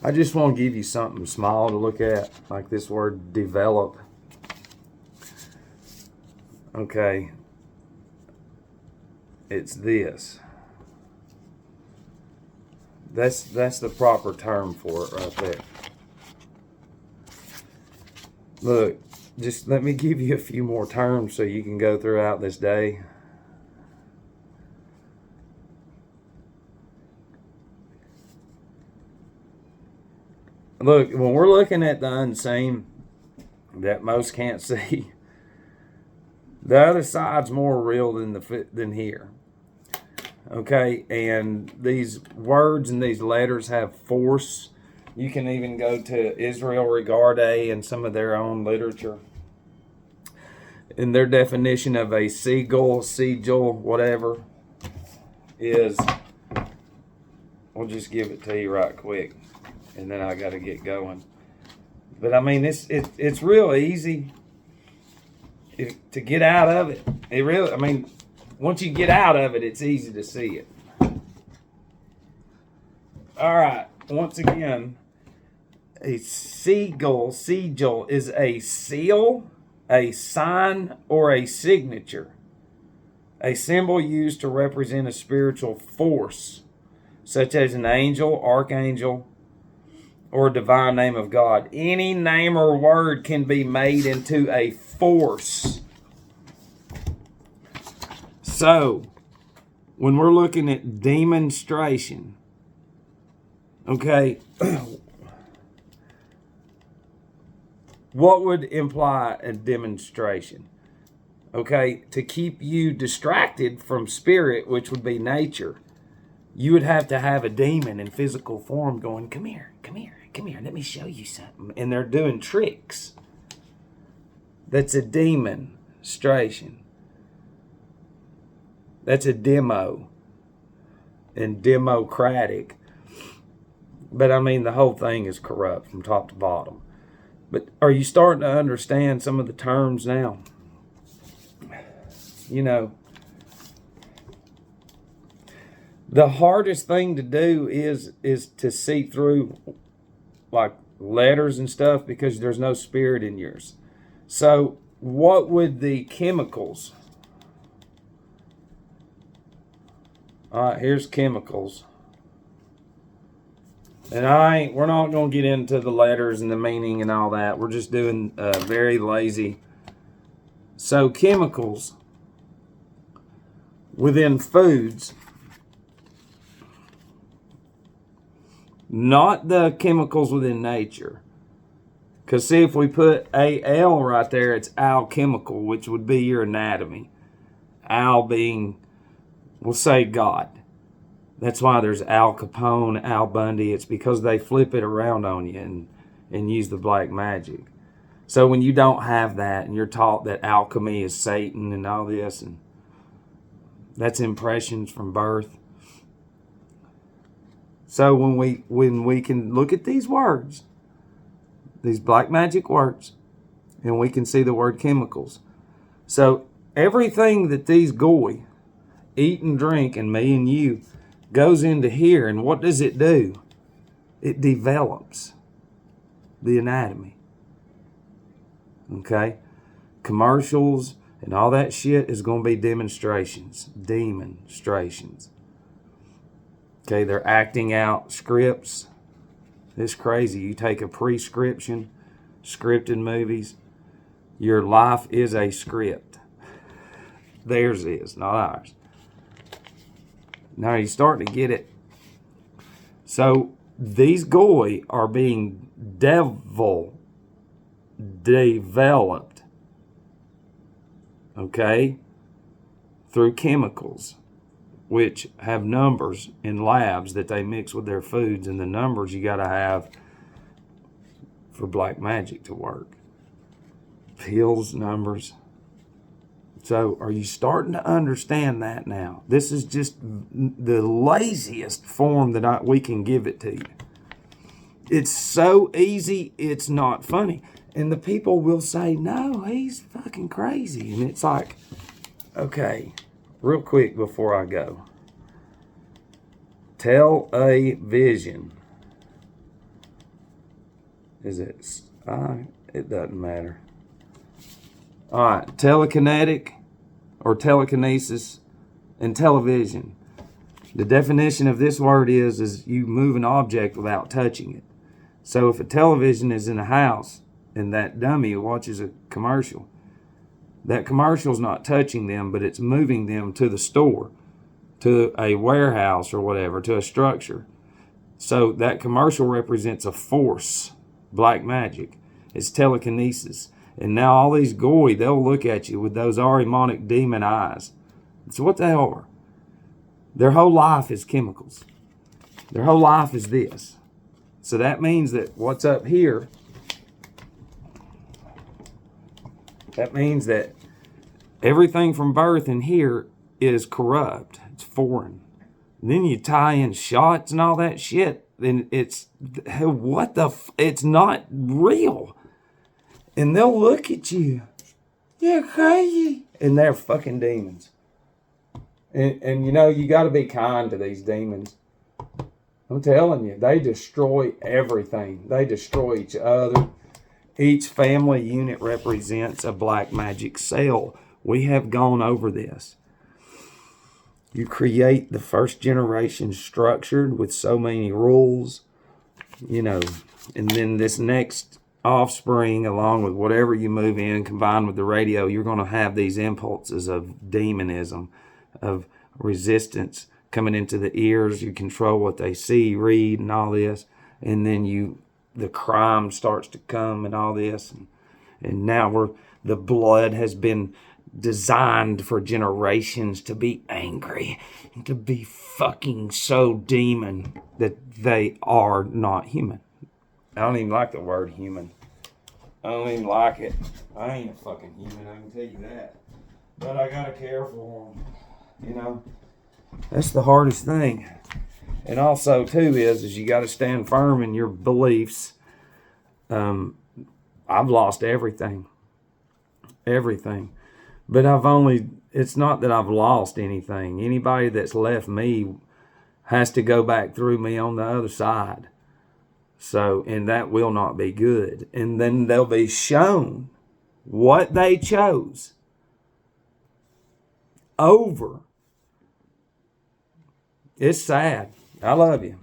I just want to give you something small to look at, like this word develop. Okay, it's this. That's the proper term for it right there. Look, just let me give you a few more terms so you can go throughout this day. Look, when we're looking at the unseen that most can't see, the other side's more real than here. Okay, and these words and these letters have force. You can even go to Israel Regardie and some of their own literature. And their definition of a seagull, sigil, whatever, is, we'll just give it to you right quick, and then I got to get going. But I mean, it's real easy to get out of it. It really, I mean, once you get out of it, it's easy to see it. All right, once again, a seagull, sigil, is a seal, a sign, or a signature. A symbol used to represent a spiritual force, such as an angel, archangel, or a divine name of God. Any name or word can be made into a force. So, when we're looking at demonstration, okay, what would imply a demonstration? Okay, to keep you distracted from spirit, which would be nature, you would have to have a demon in physical form going, come here, let me show you something. And they're doing tricks. That's a demonstration. That's a demo and democratic. But I mean, the whole thing is corrupt from top to bottom. But are you starting to understand some of the terms now? You know, the hardest thing to do is to see through like letters and stuff because there's no spirit in yours. So what would the chemicals? All right, here's chemicals. And we're not going to get into the letters and the meaning and all that. We're just doing very lazy. So chemicals within foods, not the chemicals within nature. Because see, if we put AL right there, it's alchemical, which would be your anatomy. Al being, we'll say God. That's why there's Al Capone, Al Bundy. It's because they flip it around on you and use the black magic. So when you don't have that and you're taught that alchemy is Satan and all this, and that's impressions from birth. So when we can look at these words, these black magic words, and we can see the word chemicals. So everything that these goy eat and drink, and me and you, goes into here, and what does it do? It develops the anatomy. Okay? Commercials and all that shit is going to be demonstrations. Okay, they're acting out scripts. It's crazy. You take a prescription, scripted movies. Your life is a script. Theirs is, not ours. Now you're starting to get it. So these goy are being developed, okay, through chemicals, which have numbers in labs that they mix with their foods, and the numbers you got to have for black magic to work. Pills, numbers. So are you starting to understand that now? This is just the laziest form that we can give it to you. It's so easy, it's not funny. And the people will say, no, he's fucking crazy. And it's like, okay, real quick before I go. Tell a vision. Is it? It doesn't matter. All right, telekinetic or telekinesis and television. The definition of this word is you move an object without touching it. So if a television is in a house and that dummy watches a commercial, that commercial's not touching them, but it's moving them to the store, to a warehouse or whatever, to a structure. So that commercial represents a force, black magic. It's telekinesis. And now all these goy, they'll look at you with those Ahrimanic demon eyes. It's what they are. Their whole life is chemicals. Their whole life is this. So that means that what's up here, that means that everything from birth in here is corrupt. It's foreign. And then you tie in shots and all that shit, then it's, what the, it's not real. And they'll look at you. You're crazy. And they're fucking demons. And you know, you got to be kind to these demons. I'm telling you, they destroy everything. They destroy each other. Each family unit represents a black magic cell. We have gone over this. You create the first generation structured with so many rules, you know, and then this next offspring, along with whatever you move in, combined with the radio, you're going to have these impulses of demonism, of resistance coming into the ears. You control what they see, read, and all this, and then the crime starts to come and all this, and now the blood has been designed for generations to be angry and to be fucking so demon that they are not human. I don't even like the word human. I don't even like it. I ain't a fucking human, I can tell you that. But I gotta care for them. You know, that's the hardest thing. And also, too, is you gotta stand firm in your beliefs. I've lost everything. Everything. But it's not that I've lost anything. Anybody that's left me has to go back through me on the other side. So, and that will not be good. And then they'll be shown what they chose over. It's sad. I love you.